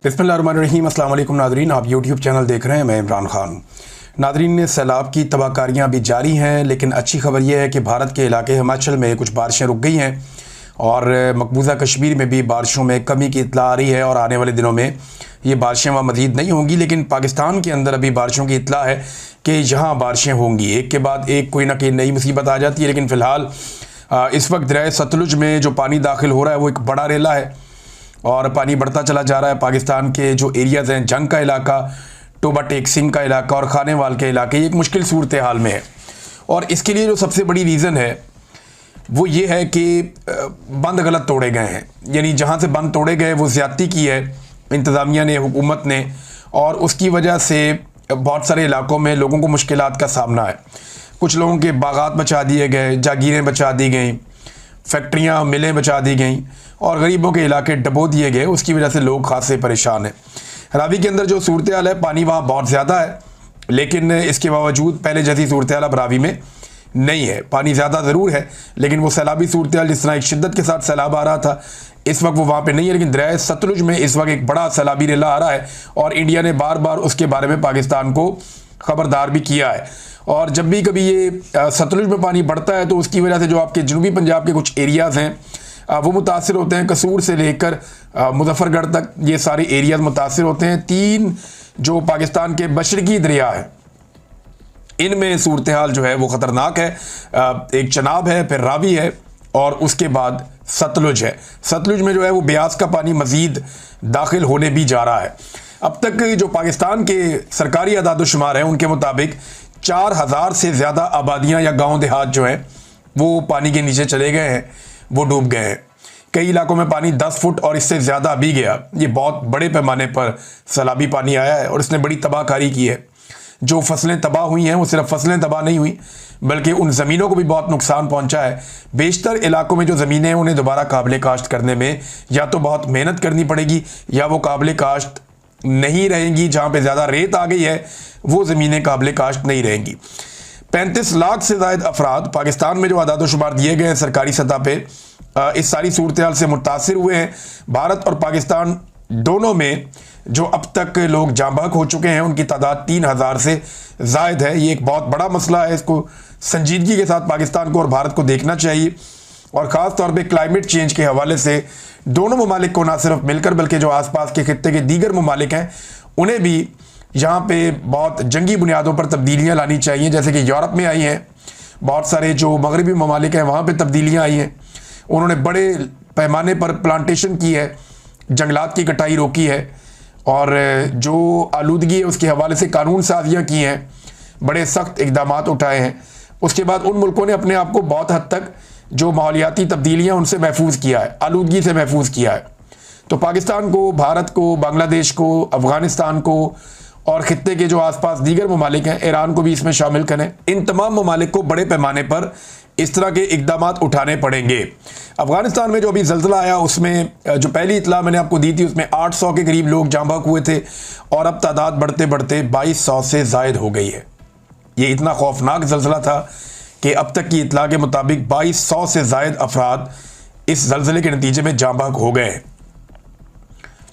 बिस्मिल्लाहिर्रहमानिर्रहीम। अस्सलाम वालेकुम नादरीन, आप यूट्यूब चैनल देख रहे हैं, मैं इमरान खान। नादरीन, सैलाब की तबाहकारियाँ अभी जारी हैं, लेकिन अच्छी खबर यह है कि भारत के इलाके हिमाचल में कुछ बारिशें रुक गई हैं और मकबूजा कश्मीर में भी बारिशों में कमी की इत्तला आ रही है और आने वाले दिनों में ये बारिशें वहाँ मज़ीद नहीं होंगी। लेकिन पाकिस्तान के अंदर अभी बारिशों की इत्तला है कि यहाँ बारिशें होंगी, एक के बाद एक कोई ना कोई नई मुसीबत आ जाती है। लेकिन फ़िलहाल इस वक्त दरिया सतलुज में जो पानी दाखिल हो रहा है वो एक बड़ा रेला है और पानी बढ़ता चला जा रहा है। पाकिस्तान के जो एरियाज़ हैं, जंग का इलाका, टोबा टेक सिंह का इलाका और खानेवाल के इलाके, ये एक मुश्किल सूरत हाल में है। और इसके लिए जो सबसे बड़ी रीज़न है वो ये है कि बंद गलत तोड़े गए हैं, यानी जहाँ से बंद तोड़े गए वो ज़्यादती की है इंतज़ामिया ने, हुकूमत ने, और उसकी वजह से बहुत सारे इलाकों में लोगों को मुश्किलात का सामना है। कुछ लोगों के बागात बचा दिए गए, जागीरें बचा दी गई, फैक्ट्रियाँ मिलें बचा दी गई और गरीबों के इलाके डबो दिए गए। उसकी वजह से लोग खासे परेशान हैं। रावी के अंदर जो सूरत हाल है, पानी वहाँ बहुत ज़्यादा है, लेकिन इसके बावजूद पहले जैसी सूरत हाल अब रावी में नहीं है। पानी ज़्यादा ज़रूर है, लेकिन वो सैलाबी सूरत हाल जिस तरह एक शिद्दत के साथ सैलाब आ रहा था, इस वक्त वो वहाँ पे नहीं है। लेकिन दरिया सतलुज में इस वक्त एक बड़ा सैलाबी रेला आ रहा है और इंडिया ने बार बार उसके बारे में पाकिस्तान को ख़बरदार भी किया है। और जब भी कभी ये सतलुज में पानी बढ़ता है तो उसकी वजह से जो आपके जनूबी पंजाब के कुछ एरियाज़ हैं वो मुतासिर होते हैं। कसूर से लेकर मुजफ्फरगढ़ तक ये सारे एरियाज़ मुतासिर होते हैं। तीन जो पाकिस्तान के मशरकी दरिया हैं, इनमें सूरत हाल जो है वो ख़तरनाक है। एक चनाब है, फिर रावी है और उसके बाद सतलुज है। सतलुज में जो है वो ब्यास का पानी मज़ीद दाखिल होने भी जा रहा है। अब तक जो पाकिस्तान के सरकारी अदाद-ओ-शुमार हैं उनके मुताबिक 4000 से ज़्यादा आबादियाँ या गांव देहात जो हैं वो पानी के नीचे चले गए हैं, वो डूब गए हैं। कई इलाकों में पानी 10 फुट और इससे ज़्यादा भी गया। ये बहुत बड़े पैमाने पर सैलाबी पानी आया है और इसने बड़ी तबाहकारी की है। जो फसलें तबाह हुई हैं वो सिर्फ फसलें तबाह नहीं हुई, बल्कि उन ज़मीनों को भी बहुत नुकसान पहुंचा है। बेशतर इलाकों में जो ज़मीनें हैं उन्हें दोबारा काबिल काश्त करने में या तो बहुत मेहनत करनी पड़ेगी या वो काबिल काश्त नहीं रहेंगी। जहाँ पे ज़्यादा रेत आ गई है वो ज़मीनें काबिल काश्त नहीं रहेंगी। 35 लाख से ज़ायद अफराद पाकिस्तान में जो आदाद-ओ-शुमार दिए गए हैं सरकारी सतह पे, इस सारी सूरत हाल से मुतासिर हुए हैं। भारत और पाकिस्तान दोनों में जो अब तक लोग जाँ बहक हो चुके हैं उनकी तादाद 3000 से ज़ायद है। ये एक बहुत बड़ा मसला है, इसको संजीदगी के साथ पाकिस्तान को और भारत को देखना चाहिए। और ख़ास तौर पे क्लाइमेट चेंज के हवाले से दोनों ममालिक को ना सिर्फ मिलकर बल्कि जो आसपास के खित्ते के दीगर ममालिक हैं उन्हें भी यहाँ पे बहुत जंगी बुनियादों पर तब्दीलियाँ लानी चाहिए, जैसे कि यूरोप में आई हैं। बहुत सारे जो मगरबी ममालिक हैं वहाँ पे तब्दीलियाँ आई हैं। उन्होंने बड़े पैमाने पर प्लांटेशन की है, जंगलात की कटाई रोकी है और जो आलूदगी है उसके हवाले से कानून साजियाँ की हैं, बड़े सख्त इकदाम उठाए हैं। उसके बाद उन मुल्कों ने अपने आप को बहुत हद तक जो माहौलियाती तब्दीलियाँ उनसे महफूज किया है, आलूदगी से महफूज किया है। तो पाकिस्तान को, भारत को, बांग्लादेश को, अफ़गानिस्तान को और ख़ित्ते के जो आसपास दीगर ममालिक हैं, ईरान को भी इसमें शामिल करें, इन तमाम ममालिक को बड़े पैमाने पर इस तरह के इकदाम उठाने पड़ेंगे। अफ़गानिस्तान में जो अभी ज़ल्ज़ला आया उसमें जो पहली इत्तला मैंने आपको दी थी उसमें 800 के करीब लोग जाँ बहक हुए थे और अब तादाद बढ़ते बढ़ते 2200 से ज़ायद हो गई है। ये इतना खौफनाक ज़ल्ज़ला था कि अब तक की इत्तला के मुताबिक 2200 से ज़ायद अफराद इस ज़ल्ज़ले के नतीजे में जाँ बहक हो गए हैं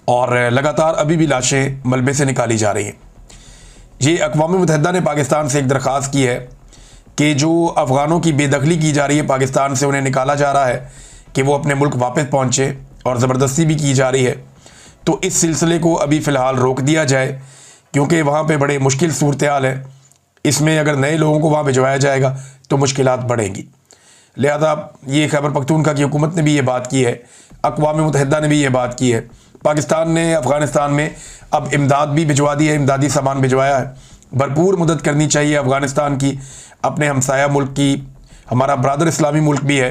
और लगातार अभी भी लाशें मलबे से निकाली जा रही हैं। ये अक़वाम मुत्तहिदा ने पाकिस्तान से एक दरख्वास्त की है कि जो अफ़गानों की बेदखली की जा रही है पाकिस्तान से, उन्हें निकाला जा रहा है कि वो अपने मुल्क वापस पहुँचे और ज़बरदस्ती भी की जा रही है, तो इस सिलसिले को अभी फ़िलहाल रोक दिया जाए क्योंकि वहाँ पर बड़े मुश्किल सूरत हाल है। इसमें अगर नए लोगों को वहाँ भिजवाया जाएगा तो मुश्किलात बढ़ेंगी। लिहाजा ये खैबर पख्तूनख्वा की हुकूमत ने भी ये बात की है, अक़वाम मुत्तहिदा ने भी ये बात की है। पाकिस्तान ने अफ़गानिस्तान में अब इमदाद भी भिजवा दी है, इमदादी सामान भिजवाया है। भरपूर मदद करनी चाहिए अफ़गानिस्तान की, अपने हमसाया मुल्क की। हमारा ब्रादर इस्लामी मुल्क भी है,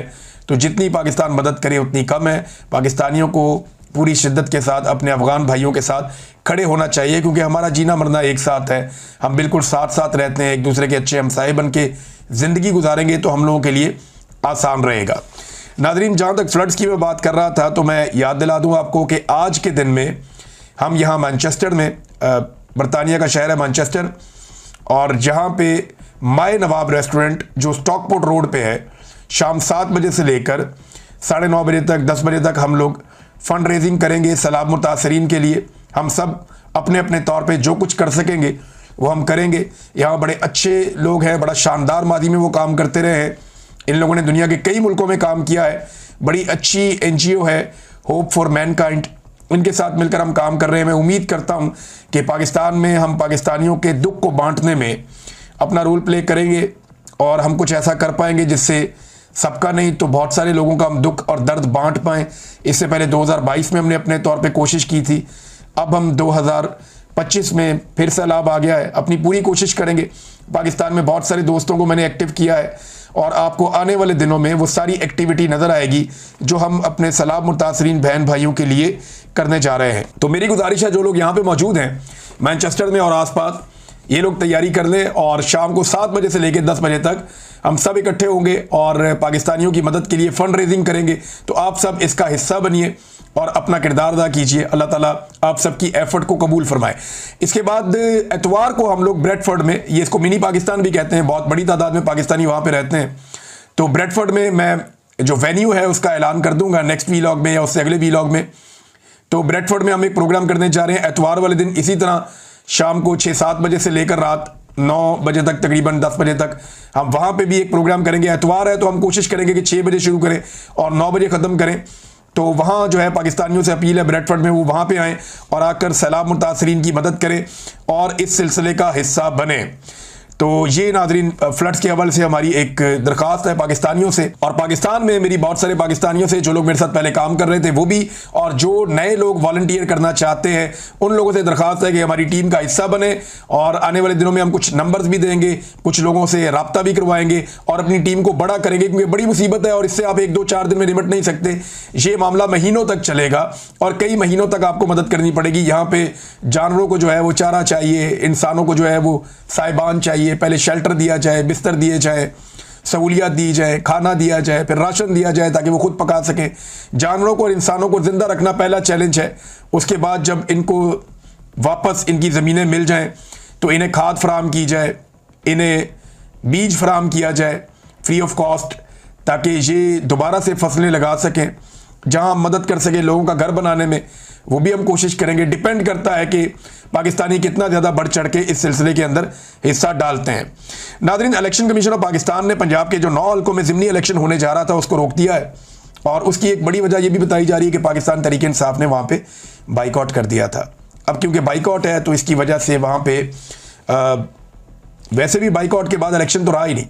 तो जितनी पाकिस्तान मदद करे उतनी कम है। पाकिस्तानियों को पूरी शिद्दत के साथ अपने अफ़गान भाइयों के साथ खड़े होना चाहिए क्योंकि हमारा जीना मरना एक साथ है। हम बिल्कुल साथ साथ रहते हैं, एक दूसरे के अच्छे हमसाए बन के ज़िंदगी गुजारेंगे तो हम लोगों के लिए आसान रहेगा। नाज़रीन, जहाँ तक फ्लड्स की मैं बात कर रहा था तो मैं याद दिला दूँ आपको कि आज के दिन में हम यहाँ मैनचेस्टर में, बरतानिया का शहर है मैनचेस्टर, और जहाँ पे माए नवाब रेस्टोरेंट जो स्टॉकपोर्ट रोड पे है, शाम 7 बजे से लेकर 9:30 बजे तक, 10 बजे तक हम लोग फ़ंड रेजिंग करेंगे सैलाब मुतासरीन के लिए। हम सब अपने अपने तौर पे जो कुछ कर सकेंगे वो हम करेंगे। यहाँ बड़े अच्छे लोग हैं, बड़ा शानदार मादी में वो काम करते रहे हैं। इन लोगों ने दुनिया के कई मुल्कों में काम किया है। बड़ी अच्छी NGO है होप फॉर मैनकाइंड, इनके साथ मिलकर हम काम कर रहे हैं। मैं उम्मीद करता हूँ कि पाकिस्तान में हम पाकिस्तानियों के दुख को बांटने में अपना रोल प्ले करेंगे और हम कुछ ऐसा कर पाएंगे जिससे सबका नहीं तो बहुत सारे लोगों का हम दुख और दर्द बांट पाएँ। इससे पहले 2022 में हमने अपने तौर पे कोशिश की थी, अब हम 2025 में फिर सैलाब आ गया है, अपनी पूरी कोशिश करेंगे। पाकिस्तान में बहुत सारे दोस्तों को मैंने एक्टिव किया है और आपको आने वाले दिनों में वो सारी एक्टिविटी नज़र आएगी जो हम अपने सैलाब मुतासरीन बहन भाइयों के लिए करने जा रहे हैं। तो मेरी गुजारिश है जो लोग यहाँ पे मौजूद हैं मैनचेस्टर में और आसपास, ये लोग तैयारी कर लें और शाम को 7 बजे से लेकर 10 बजे तक हम सब इकट्ठे होंगे और पाकिस्तानियों की मदद के लिए फंड रेजिंग करेंगे। तो आप सब इसका हिस्सा बनिए और अपना किरदार अदा कीजिए। अल्लाह ताला आप सबकी एफर्ट को कबूल फरमाए। इसके बाद एतवार को हम लोग ब्रेडफोर्ड में, ये इसको मिनी पाकिस्तान भी कहते हैं, बहुत बड़ी तादाद में पाकिस्तानी वहाँ पे रहते हैं, तो ब्रेडफोर्ड में मैं जो वेन्यू है उसका ऐलान कर दूंगा नेक्स्ट वीलॉग में या उससे अगले वीलॉग में। तो ब्रेडफोर्ड में हम एक प्रोग्राम करने जा रहे हैं एतवार वाले दिन, इसी तरह शाम को 6-7 बजे से लेकर रात 9 बजे तक, तकरीबन 10 बजे तक हम वहाँ पे भी एक प्रोग्राम करेंगे। एतवार है तो हम कोशिश करेंगे कि 6 बजे शुरू करें और 9 बजे ख़त्म करें। तो वहाँ जो है पाकिस्तानियों से अपील है ब्रेडफोर्ड में वो वहाँ पे आएँ और आकर सैलाब मुतासरीन की मदद करें और इस सिलसिले का हिस्सा बने। तो ये नाज़रीन फ्लड्स के हवाले से हमारी एक दरख्वास्त है पाकिस्तानियों से, और पाकिस्तान में मेरी बहुत सारे पाकिस्तानियों से जो लोग मेरे साथ पहले काम कर रहे थे वो भी, और जो नए लोग वॉलंटियर करना चाहते हैं उन लोगों से दरख्वास्त है कि हमारी टीम का हिस्सा बने। और आने वाले दिनों में हम कुछ नंबर्स भी देंगे, कुछ लोगों से रब्ता भी करवाएंगे और अपनी टीम को बड़ा करेंगे, क्योंकि बड़ी मुसीबत है और इससे आप 1-2-4 दिन में निपट नहीं सकते। ये मामला महीनों तक चलेगा और कई महीनों तक आपको मदद करनी पड़ेगी। यहाँ पे जानवरों को जो है वो चारा चाहिए, इंसानों को जो है वो साइबान चाहिए, पहले शेल्टर दिया जाए, बिस्तर दिए जाए, सहूलियत दी जाए, खाना दिया जाए, फिर राशन दिया जाए ताकि वो खुद पका सके। जानवरों को और इंसानों को जिंदा रखना पहला चैलेंज है। उसके बाद जब इनको वापस इनकी ज़मीनें मिल जाएं तो इन्हें खाद फराम की जाए, इन्हें बीज फराम किया जाए फ्री ऑफ कॉस्ट, ताकि ये दोबारा से फसलें लगा सकें। जहां हम मदद कर सके लोगों का घर बनाने में वो भी हम कोशिश करेंगे। डिपेंड करता है कि पाकिस्तानी कितना ज़्यादा बढ़ चढ़ के इस सिलसिले के अंदर हिस्सा डालते हैं। नाज़रीन, इलेक्शन कमीशन ऑफ पाकिस्तान ने पंजाब के जो 9 हल्कों में ज़िमनी इलेक्शन होने जा रहा था उसको रोक दिया है, और उसकी एक बड़ी वजह यह भी बताई जा रही है कि पाकिस्तान तहरीक इंसाफ ने वहाँ पे बाइकआउट कर दिया था। अब क्योंकि बाइकआउट है तो इसकी वजह से वहाँ पे वैसे भी बाइकआउट के बाद इलेक्शन तो रहा ही नहीं,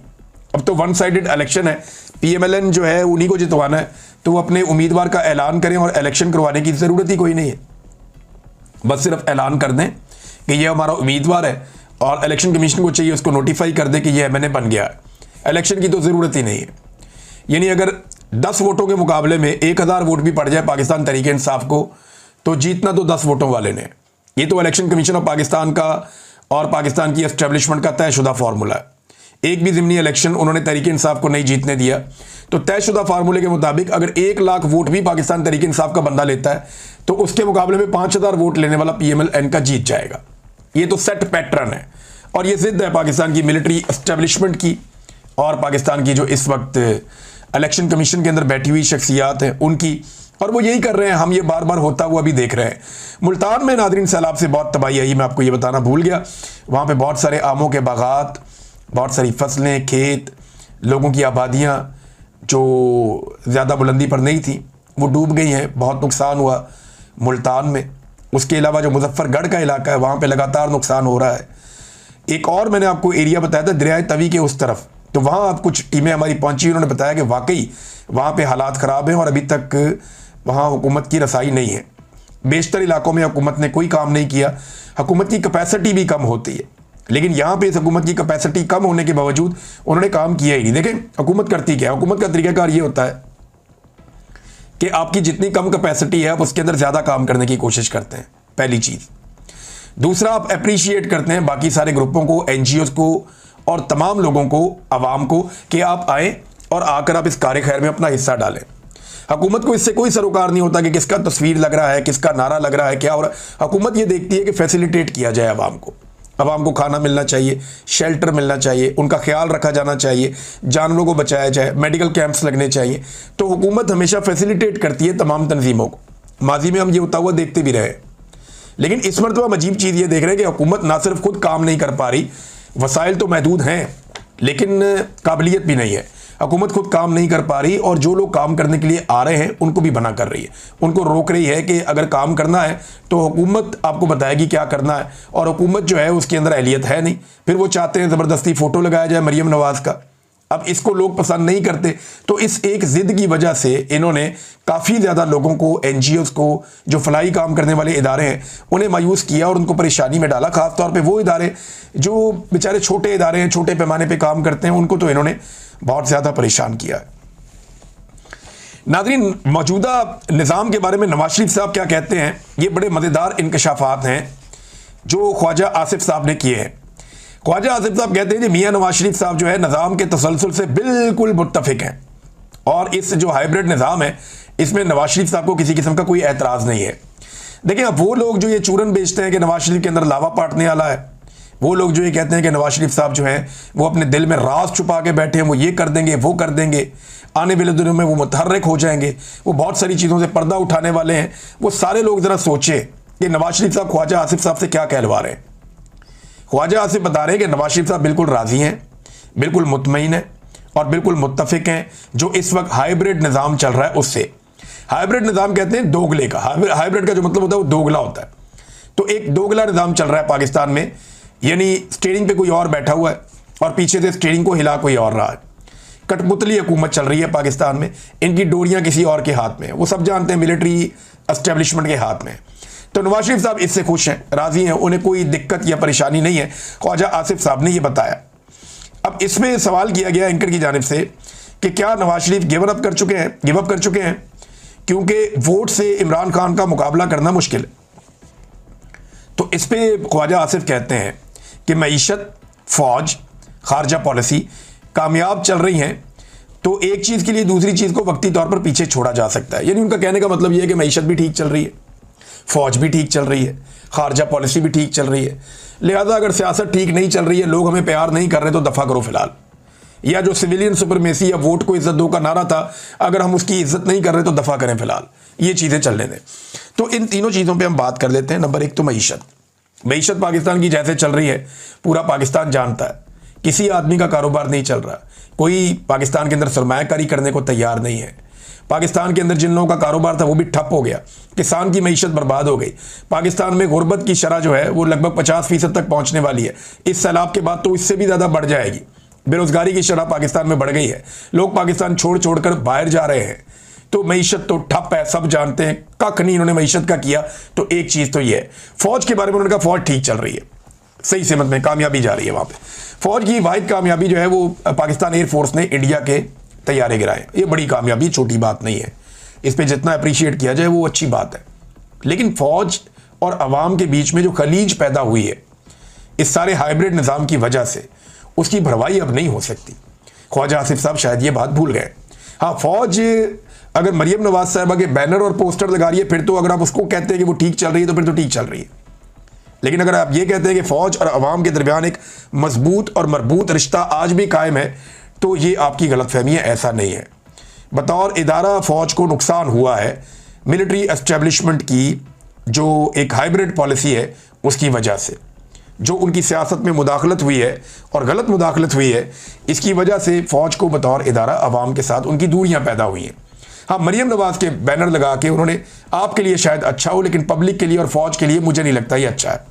अब तो वन साइडेड इलेक्शन है। PMLN जो है उन्हीं को जितवाना है, तो वो अपने उम्मीदवार का ऐलान करें और इलेक्शन करवाने की ज़रूरत ही कोई नहीं है। बस सिर्फ ऐलान कर दें कि ये हमारा उम्मीदवार है और इलेक्शन कमीशन को चाहिए उसको नोटिफाई कर दे कि ये MNA बन गया है। इलेक्शन की तो ज़रूरत ही नहीं है। यानी अगर 10 वोटों के मुकाबले में 1000 वोट भी पड़ जाए पाकिस्तान तहरीक इंसाफ को, तो जीतना तो 10 वोटों वाले ने। ये तो इलेक्शन कमीशन ऑफ पाकिस्तान का और पाकिस्तान की एस्टेब्लिशमेंट का तयशुदा फार्मूला है। एक भी ज़िमनी इलेक्शन उन्होंने तहरीक इंसाफ को नहीं जीतने दिया। तो तयशुदा फार्मूले के मुताबिक अगर 1 लाख वोट भी पाकिस्तान तहरीक इंसाफ का बंदा लेता है तो उसके मुकाबले में 5000 वोट लेने वाला PMLN का जीत जाएगा। ये तो सेट पैटर्न है और ये जिद है पाकिस्तान की मिलिट्री एस्टेब्लिशमेंट की और पाकिस्तान की जो इस वक्त इलेक्शन कमीशन के अंदर बैठी हुई शख्सियात हैं उनकी, और वो यही कर रहे हैं। हम ये बार बार होता हुआ भी देख रहे हैं। मुल्तान में नादरीन सैलाब से बहुत तबाही आई, मैं आपको ये बताना भूल गया। वहाँ पर बहुत सारे आमों के बागात, बहुत सारी फसलें, खेत, लोगों की आबादियाँ जो ज़्यादा बुलंदी पर नहीं थी वो डूब गई हैं। बहुत नुकसान हुआ मुल्तान में। उसके अलावा जो मुजफ्फरगढ़ का इलाका है वहाँ पे लगातार नुकसान हो रहा है। एक और मैंने आपको एरिया बताया था दरियाए तवी के उस तरफ, तो वहाँ अब कुछ टीमें हमारी पहुँची, उन्होंने बताया कि वाकई वहाँ पे हालात ख़राब हैं और अभी तक वहाँ हुकूमत की रसाई नहीं है। बेशतर इलाकों में हुकूमत ने कोई काम नहीं किया। हुकूमत की कैपेसिटी भी कम होती है, लेकिन यहाँ पे इस हुकूमत की कैपेसिटी कम होने के बावजूद उन्होंने काम किया ही नहीं। देखें हुकूमत करती क्या है, हुकूमत का तरीकाकार ये होता है कि आपकी जितनी कम कैपेसिटी है आप उसके अंदर ज़्यादा काम करने की कोशिश करते हैं, पहली चीज़। दूसरा, आप अप्रिशिएट करते हैं बाकी सारे ग्रुपों को, NGOs को और तमाम लोगों को, आवाम को, कि आप आएँ और आकर आप इस कार्य खैर में अपना हिस्सा डालें। हुकूमत को इससे कोई सरोकार नहीं होता कि किसका तस्वीर लग रहा है, किसका नारा लग रहा है, क्या हो रहा है। हुकूमत ये देखती है कि फैसिलिटेट किया जाए आवाम को। आवाम को खाना मिलना चाहिए, शेल्टर मिलना चाहिए, उनका ख्याल रखा जाना चाहिए, जानवरों को बचाया जाए, मेडिकल कैंप्स लगने चाहिए। तो हुकूमत हमेशा फैसिलिटेट करती है तमाम तंजीमों को। माजी में हम ये होता हुआ देखते भी रहे। लेकिन इस मरतबा हम अजीब चीज़ ये देख रहे हैं कि हुकूमत ना सिर्फ खुद काम नहीं कर पा रही, वसाइल तो महदूद हैं लेकिन काबिलियत भी नहीं है। हुकूमत खुद काम नहीं कर पा रही और जो लोग काम करने के लिए आ रहे हैं उनको भी मना कर रही है, उनको रोक रही है कि अगर काम करना है तो हुकूमत आपको बताएगी क्या करना है, और हुकूमत जो है उसके अंदर अहलियत है नहीं। फिर वो चाहते हैं ज़बरदस्ती फ़ोटो लगाया जाए मरीम नवाज़ का। अब इसको लोग पसंद नहीं करते, तो इस एक ज़िद की वजह से इन्होंने काफ़ी ज़्यादा लोगों को, NGOs को, जो फलाई काम करने वाले इदारे हैं, उन्हें मायूस किया और उनको परेशानी में डाला। ख़ास तौर पे वो इदारे जो बेचारे छोटे इदारे हैं, छोटे पैमाने पे काम करते हैं, उनको तो इन्होंने बहुत ज़्यादा परेशान किया है। नाज़रीन, मौजूदा निज़ाम के बारे में नवाज शरीफ साहब क्या कहते हैं, ये बड़े मज़ेदार इंकशाफात हैं जो ख्वाजा आसिफ साहब ने किए हैं। ख्वाजा आसिफ साहब कहते हैं कि मियाँ नवाज शरीफ साहब जो है निज़ाम के तसलसल से बिल्कुल मुत्तफिक हैं और इस जो हाइब्रिड निज़ाम है इसमें नवाज शरीफ साहब को किसी किस्म का कोई एतराज़ नहीं है। देखिए, अब वो लोग जो ये चूरन बेचते हैं कि नवाज शरीफ के अंदर लावा पाटने वाला है, वो लोग जो ये कहते हैं कि नवाज शरीफ साहब जो हैं वो अपने दिल में राज छुपा के बैठे हैं, वो ये कर देंगे, वो कर देंगे, आने वाले दिनों में वो मुतहर्रिक हो जाएंगे, वो बहुत सारी चीज़ों से पर्दा उठाने वाले हैं, वो सारे लोग ज़रा सोचें कि नवाज शरीफ साहब ख्वाजा आसिफ साहब से क्या कहलवा रहे हैं। ख्वाजा आसिफ बता रहे हैं कि नवाज शरीफ साहब बिल्कुल राज़ी हैं, बिल्कुल मुतमईन हैं और बिल्कुल मुत्तफिक हैं जो इस वक्त हाइब्रिड निज़ाम चल रहा है उससे। हाइब्रिड निज़ाम कहते हैं दोगले का, हाइब्रिड का जो मतलब होता है वो दोगला होता है। तो एक दोगला निज़ाम चल रहा है पाकिस्तान में, यानी स्टीयरिंग पे कोई और बैठा हुआ है और पीछे से स्टीयरिंग को हिला कोई और रहा है। कठपुतली हुकूमत चल रही है पाकिस्तान में, इनकी डोरियां किसी और के हाथ में है, वो सब जानते हैं, मिलिट्री एस्टेब्लिशमेंट के हाथ में। तो नवाज शरीफ साहब इससे खुश हैं, राज़ी हैं, उन्हें कोई दिक्कत या परेशानी नहीं है। ख्वाजा आसिफ साहब ने यह बताया। अब इसमें सवाल किया गया एंकर की जानिब से कि क्या नवाज शरीफ गिव अप कर चुके हैं क्योंकि वोट से इमरान खान का मुकाबला करना मुश्किल है। तो इस पे ख्वाजा आसिफ कहते हैं कि मईशत, फौज, खारजा पॉलिसी कामयाब चल रही हैं तो एक चीज़ के लिए दूसरी चीज़ को वक्ती तौर पर पीछे छोड़ा जा सकता है। यानी उनका कहने का मतलब यह है कि मईशत भी ठीक चल रही है, फौज भी ठीक चल रही है, खारजा पॉलिसी भी ठीक चल रही है, लिहाजा अगर सियासत ठीक नहीं चल रही है, लोग हमें प्यार नहीं कर रहे तो दफ़ा करो फिलहाल। या जो सिविलियन सुपरमेसी या वोट को इज्जत दो का नारा था, अगर हम उसकी इज्जत नहीं कर रहे तो दफ़ा करें फिलहाल, ये चीज़ें चलने दें। तो इन तीनों चीज़ों पे हम बात कर लेते हैं। नंबर एक तो मईशत पाकिस्तान की जैसे चल रही है पूरा पाकिस्तान जानता है, किसी आदमी का कारोबार नहीं चल रहा, कोई पाकिस्तान के अंदर सरमायाकारी करने को तैयार नहीं है। पाकिस्तान के अंदर जिन लोगों का कारोबार था वो भी ठप हो गया, किसान की मईशत बर्बाद हो गई। पाकिस्तान में गुर्बत की शरह जो है वो लगभग 50% तक पहुंचने वाली है, इस सैलाब के बाद तो इससे भी ज़्यादा बढ़ जाएगी। बेरोजगारी की शरह पाकिस्तान में बढ़ गई है, लोग पाकिस्तान छोड़ कर बाहर जा रहे हैं, तो मईशत तो ठप है, सब जानते हैं, कख नहीं इन्होंने मईशत का किया। तो एक चीज़ तो ये है। फौज के बारे में उन्होंने कहा फौज ठीक चल रही है, सही समझ में कामयाबी जा रही है। वहाँ पे फौज की वाहिद कामयाबी जो है वो पाकिस्तान एयरफोर्स ने इंडिया के तैयारे गिराए, ये बड़ी कामयाबी, छोटी बात नहीं है, इस पे जितना अप्रिशिएट किया जाए वो अच्छी बात है। लेकिन फौज और अवाम के बीच में जो खलीज पैदा हुई है इस सारे हाइब्रिड निज़ाम की वजह से, उसकी भरवाई अब नहीं हो सकती। ख्वाजा आसिफ साहब शायद ये बात भूल गए। हाँ, फौज अगर मरीम नवाज साहिबा के बैनर और पोस्टर लगा रही है फिर तो, अगर आप उसको कहते हैं कि वो ठीक चल रही है तो फिर तो ठीक चल रही है। लेकिन अगर आप ये कहते हैं कि फौज और अवाम के दरमियान एक मजबूत और मरबूत रिश्ता आज भी कायम है, तो ये आपकी गलतफहमी है, ऐसा नहीं है। बतौर इदारा फौज को नुकसान हुआ है मिलिट्री एस्टेब्लिशमेंट की जो एक हाइब्रिड पॉलिसी है उसकी वजह से, जो उनकी सियासत में मुदाखलत हुई है और गलत मुदाखलत हुई है, इसकी वजह से फ़ौज को बतौर इदारा अवाम के साथ उनकी दूरियां पैदा हुई हैं। हाँ, मरीम नवाज के बैनर लगा के उन्होंने, आपके लिए शायद अच्छा हो लेकिन पब्लिक के लिए और फौज के लिए मुझे नहीं लगता ये अच्छा है।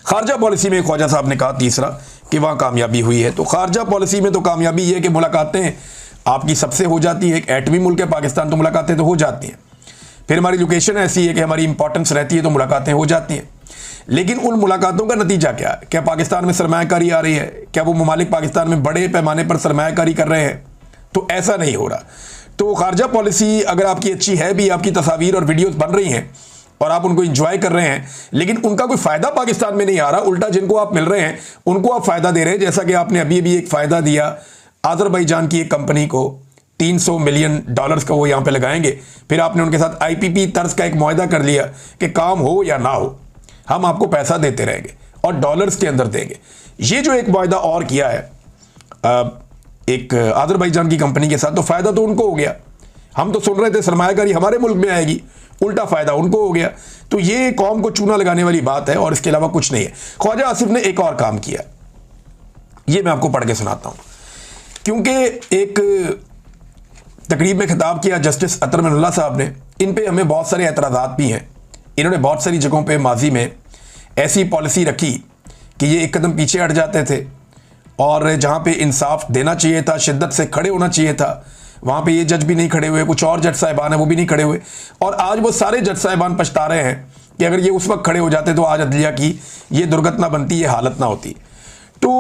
खारजा पॉलिसी में ख्वाजा साहब ने कहा तीसरा कि वहाँ कामयाबी हुई है। तो खारजा पॉलिसी में तो कामयाबी ये है कि मुलाकातें आपकी सबसे हो जाती है, एक एटमी मुल्क है पाकिस्तान तो मुलाकातें तो हो जाती हैं। फिर हमारी लोकेशन ऐसी है कि हमारी इंपॉर्टेंस रहती है तो मुलाकातें हो जाती हैं। लेकिन उन मुलाकातों का नतीजा क्या है? क्या पाकिस्तान में सरमायाकारी आ रही है? क्या वो ममालिक पाकिस्तान में बड़े पैमाने पर सरमायाकारी कर रहे हैं? तो ऐसा नहीं हो रहा। तो खारजा पॉलिसी अगर आपकी अच्छी है भी, आपकी तस्वीर और वीडियोस बन रही हैं और आप उनको एंजॉय कर रहे हैं, लेकिन उनका कोई फ़ायदा पाकिस्तान में नहीं आ रहा, उल्टा जिनको आप मिल रहे हैं उनको आप फ़ायदा दे रहे हैं। जैसा कि आपने अभी अभी एक फ़ायदा दिया आज़रबाईजान की एक कंपनी को, $300 मिलियन का वो यहाँ पे लगाएंगे। फिर आपने उनके साथ IPP तर्ज का एक मुआहदा कर लिया कि काम हो या ना हो हम आपको पैसा देते रहेंगे और डॉलर्स के अंदर देंगे। ये जो एक मुआहदा और किया है एक आज़रबाईजान की कंपनी के साथ, तो फ़ायदा तो उनको हो गया। हम तो सुन रहे थे सरमायाकारी हमारे मुल्क में आएगी, उल्टा फायदा उनको हो गया। तो ये कौम को चूना लगाने वाली बात है और इसके अलावा कुछ नहीं है। ख्वाजा आसिफ ने एक और काम किया, ये मैं आपको पढ़ के सुनाता हूं, क्योंकि एक तकरीब में खिताब किया जस्टिस अतर मिनुल्लाह साहब ने। इन पे हमें बहुत सारे एतराज़ात भी हैं। इन्होंने बहुत सारी जगहों पे माजी में ऐसी पॉलिसी रखी कि ये एक कदम पीछे हट जाते थे और जहाँ पे इंसाफ देना चाहिए था, शिद्दत से खड़े होना चाहिए था, वहाँ पे ये जज भी नहीं खड़े हुए, कुछ और जज साहिबान हैं वो भी नहीं खड़े हुए। और आज वो सारे जज साहिबान पछता रहे हैं कि अगर ये उस वक्त खड़े हो जाते तो आज अदलिया की ये दुर्घटना बनती, ये हालत ना होती। तो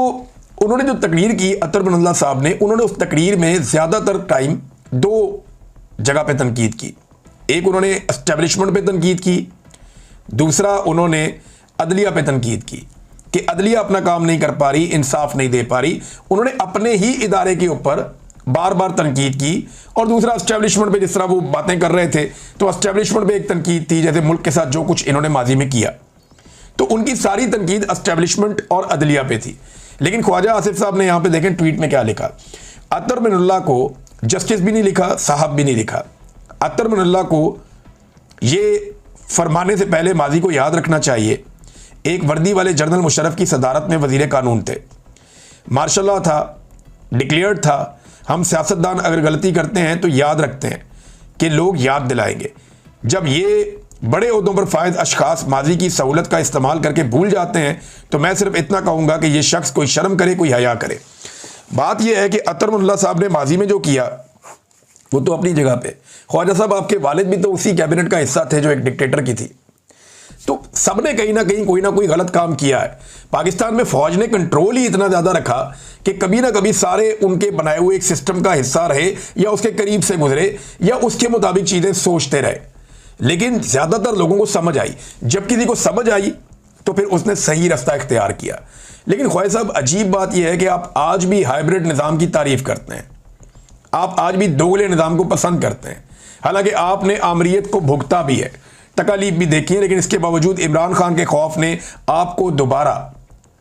उन्होंने जो तकरीर की अतर मिनुल्लाह साहब ने, उन्होंने उस तकरीर में ज़्यादातर टाइम दो जगह पे तनकीद की। एक उन्होंने एस्टेब्लिशमेंट पे तनकीद की, दूसरा उन्होंने अदलिया पे तनकीद की कि अदलिया अपना काम नहीं कर पा रही, इंसाफ नहीं दे पा रही। उन्होंने अपने ही इदारे के ऊपर बार बार तनकीद की। और दूसरा एस्टेब्लिशमेंट पे जिस तरह वो बातें कर रहे थे, तो एस्टेब्लिशमेंट पे एक तनकीद थी, जैसे मुल्क के साथ जो कुछ इन्होंने माजी में किया, तो उनकी सारी तनकीद एस्टेब्लिशमेंट और अदलिया पे थी। लेकिन ख्वाजा आसिफ साहब ने यहां पे देखें ट्वीट में क्या लिखा। अतर मिनुल्लाह को जस्टिस भी नहीं लिखा, साहब भी नहीं लिखा। अतर मिनुल्लाह को ये फरमाने से पहले माजी को याद रखना चाहिए, एक वर्दी वाले जनरल मुशर्रफ की सदारत में वजीर कानून थे, मार्शल लॉ था, डिक्लेयर्ड था। हम सियासतदान अगर गलती करते हैं तो याद रखते हैं कि लोग याद दिलाएंगे। जब ये बड़े ओहदों पर फायद अशखास माजी की सहूलत का इस्तेमाल करके भूल जाते हैं तो मैं सिर्फ इतना कहूँगा कि ये शख्स कोई शर्म करे, कोई हया करे। बात यह है कि अतर मिनुल्लाह साहब ने माजी में जो किया वो तो अपनी जगह पे। ख्वाजा साहब आपके वालिद भी तो उसी कैबिनेट का हिस्सा थे जो एक डिक्टेटर की थी। तो सबने कहीं ना कहीं कोई ना कोई गलत काम किया है। पाकिस्तान में फौज ने कंट्रोल ही इतना ज़्यादा रखा कि कभी ना कभी सारे उनके बनाए हुए एक सिस्टम का हिस्सा रहे या उसके करीब से गुजरे या उसके मुताबिक चीज़ें सोचते रहे। लेकिन ज़्यादातर लोगों को समझ आई। जब किसी को समझ आई तो फिर उसने सही रास्ता इख्तियार किया। लेकिन ख्वाजा साहब, अजीब बात यह है कि आप आज भी हाइब्रिड निज़ाम की तारीफ करते हैं, आप आज भी दोगले निज़ाम को पसंद करते हैं। हालांकि आपने आमरीत को भुगता भी है, तकालीफ भी देखी है, लेकिन इसके बावजूद इमरान खान के खौफ ने आपको दोबारा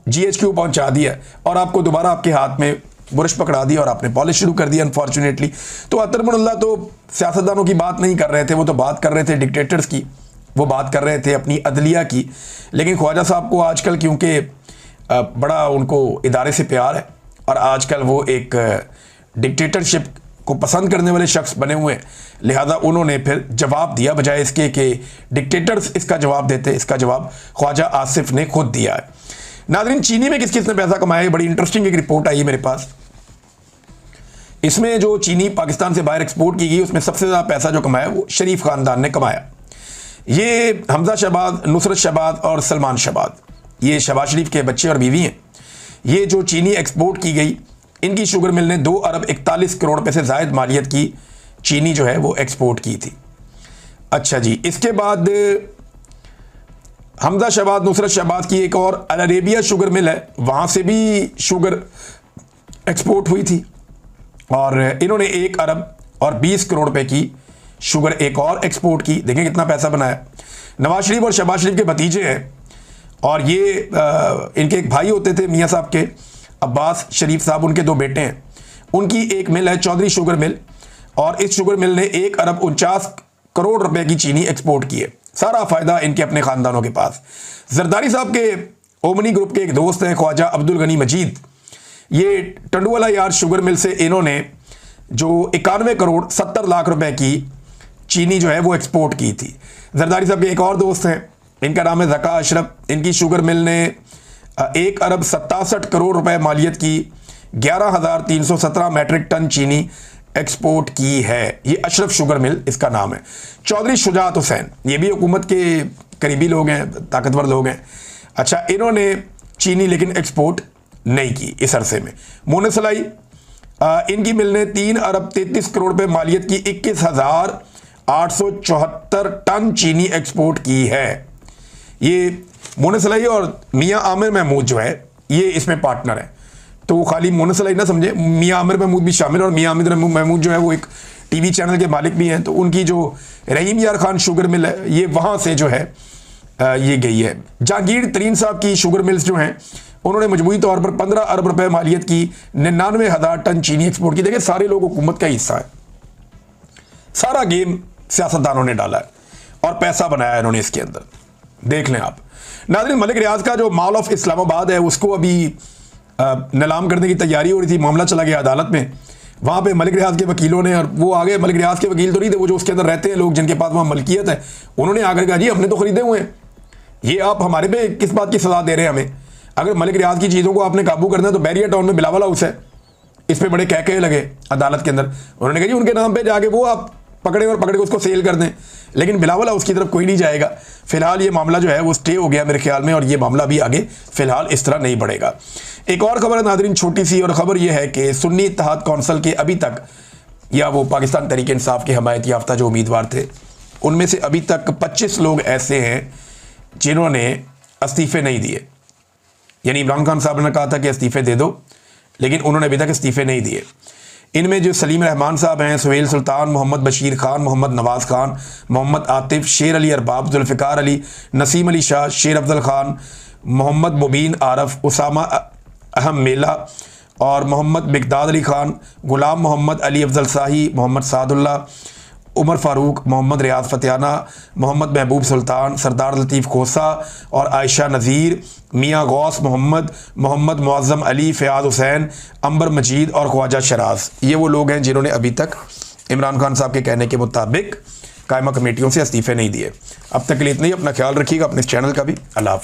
GHQ पहुंचा दिया और आपको दोबारा आपके हाथ में बुरश पकड़ा दी और आपने पॉलिश शुरू कर दी अनफॉर्चुनेटली। तो अतर मिनुल्लाह तो सियासतदानों की बात नहीं कर रहे थे, वो तो बात कर रहे थे डिक्टेटर्स की, वो बात कर रहे थे अपनी अदलिया की। लेकिन ख्वाजा साहब को आजकल क्योंकि बड़ा उनको इदारे से प्यार है और आजकल वो एक डिक्टेटरशिप को पसंद करने वाले शख्स बने हुए हैं, लिहाजा उन्होंने फिर जवाब दिया बजाय इसके कि डिक्टेटर्स इसका जवाब देते। इसका जवाब ख्वाजा आसिफ ने खुद दिया है। नाज़रीन, चीनी में किस किस ने पैसा कमाया, बड़ी इंटरेस्टिंग एक रिपोर्ट आई है मेरे पास। इसमें जो चीनी पाकिस्तान से बाहर एक्सपोर्ट की गई उसमें सबसे ज़्यादा पैसा जो कमाया वो शरीफ ख़ानदान ने कमाया। ये हमजा शहबाज, नुसरत शहबाज और सलमान शहबाज, ये शहबाज शरीफ के बच्चे और बीवी हैं। ये जो चीनी एक्सपोर्ट की गई, इनकी शुगर मिल ने 2 अरब 41 करोड़ रुपए से ज़ायद मालियत की चीनी जो है वो एक्सपोर्ट की थी। अच्छा जी, इसके बाद हमजा शहबाज, नुसरत शहबाज की एक और अल अरेबिया शुगर मिल है, वहाँ से भी शुगर एक्सपोर्ट हुई थी और इन्होंने 1 अरब और 20 करोड़ रुपए की शुगर एक और एक्सपोर्ट की। देखें कितना पैसा बनाया। नवाज शरीफ और शहबाज शरीफ के भतीजे हैं और ये इनके एक भाई होते थे मियाँ साहब के, अब्बास शरीफ साहब, उनके 2 बेटे हैं। उनकी एक मिल है चौधरी शुगर मिल और इस शुगर मिल ने 1 अरब 49 करोड़ रुपए की चीनी एक्सपोर्ट की है। सारा फायदा इनके अपने खानदानों के पास। जरदारी साहब के ओमनी ग्रुप के एक दोस्त हैं ख्वाजा अब्दुल गनी मजीद, ये टंडुवाला यार शुगर मिल से इन्होंने जो 91 करोड़ 70 लाख रुपए की चीनी जो है वो एक्सपोर्ट की थी। जरदारी साहब के एक और दोस्त हैं, इनका नाम है ज़का अशरफ। इनकी शुगर मिल ने 1 अरब 67 करोड़ रुपए मालियत की 11,317 मैट्रिक टन चीनी एक्सपोर्ट की है। ये अशरफ शुगर मिल इसका नाम है। चौधरी शुजात हुसैन, ये भी हुकूमत के करीबी लोग हैं, ताकतवर लोग हैं। अच्छा, इन्होंने चीनी लेकिन एक्सपोर्ट नहीं की इस अरसे में। मोनसलाई, इनकी मिल ने 3 अरब 33 करोड़ रुपए मालियत की 21,874 टन चीनी एक्सपोर्ट की है। ये मोनसलाई और मियाँ आमिर महमूद जो है ये इसमें पार्टनर है। तो वो खाली मोनसलाई ना समझे, मियाँ आमिर महमूद भी शामिल। और मियाँ आमिर महमूद जो है वो एक टीवी चैनल के मालिक भी हैं। तो उनकी जो रहीम यार खान शुगर मिल है ये वहाँ से जो है ये गई है। जहांगीर तरीन साहब की शुगर मिल्स जो हैं उन्होंने मजमूई तौर पर 15 अरब रुपए मालियत की 99,000 टन चीनी एक्सपोर्ट की। देखिए सारे लोग हुकूमत का हिस्सा है, सारा गेम सियासतदानों ने डाला है और पैसा बनाया इन्होंने इसके अंदर, देख लें आप। नाज़रीन, मलिक रियाज का जो मॉल ऑफ इस्लामाबाद है उसको अभी नीलाम करने की तैयारी हो रही थी, मामला चला गया अदालत में। वहाँ पे मलिक रियाज के वकीलों ने, और वो आगे मलिक रियाज के वकील तो नहीं थे, वो जो उसके अंदर रहते हैं लोग जिनके पास वहाँ मलकियत है, उन्होंने आकर कहा जी हमने तो खरीदे हुए हैं, ये आप हमारे पे किस बात की सजा दे रहे हैं हमें? अगर मलिक रियाज की चीज़ों को आपने काबू करना है तो बैरियर टाउन में बिलावल हाउस है, इस पर बड़े कह लगे अदालत के अंदर। उन्होंने कहा जी उनके नाम पे जाके वो आप पकड़े और पकड़ के उसको सेल कर दें, लेकिन बिलावल हाउस की तरफ कोई नहीं जाएगा। फिलहाल ये मामला जो है वो स्टे हो गया मेरे ख्याल में, और ये मामला भी आगे फिलहाल इस तरह नहीं बढ़ेगा। एक और खबर है नाज़रीन, छोटी सी, और ख़बर ये है कि सुन्नी इत्तेहाद कौंसिल के अभी तक, या वो पाकिस्तान तहरीक इंसाफ के हमायत याफ्ता जो उम्मीदवार थे, उनमें से अभी तक 25 लोग ऐसे हैं जिन्होंने इस्तीफ़े नहीं दिए। यानी इमरान खान साहब ने कहा था कि इस्तीफ़े दे दो, लेकिन उन्होंने अभी तक इस्तीफ़े नहीं दिए। इनमें जो सलीम रहमान साहब हैं, सुहेल सुल्तान, मोहम्मद बशीर खान, मोहम्मद नवाज़ खान, मोहम्मद आतिफ, शेर अली अरबाब, जुल्फ़िकार अली, नसीम अली शाह, शेर अफजल खान, मोहम्मद मुबीन आरफ, उसामा अहम मेला और मोहम्मद मिकदाद अली खान, गुलाम मोहम्मद अली अफजल शाही, मोहम्मद सादुल्ला, उमर फ़ारूक, मोहम्मद रियाज फतियाना, मोहम्मद महबूब सुल्तान, सरदार लतीफ़ खोसा और आयशा नज़ीर, मियाँ गौस मोहम्मद, मोहम्मद मुअज़्ज़म अली, फ़याज़ हुसैन, अंबर मजीद और ख्वाजा शराज, ये वो लोग हैं जिन्होंने अभी तक इमरान खान साहब के कहने के मुताबिक कायमा कमेटियों से इस्तीफ़े नहीं दिए। अब तक के लिए इतना ही। अपना ख्याल रखिएगा, अपने इस चैनल का भी। अल्लाह हाफ़िज़।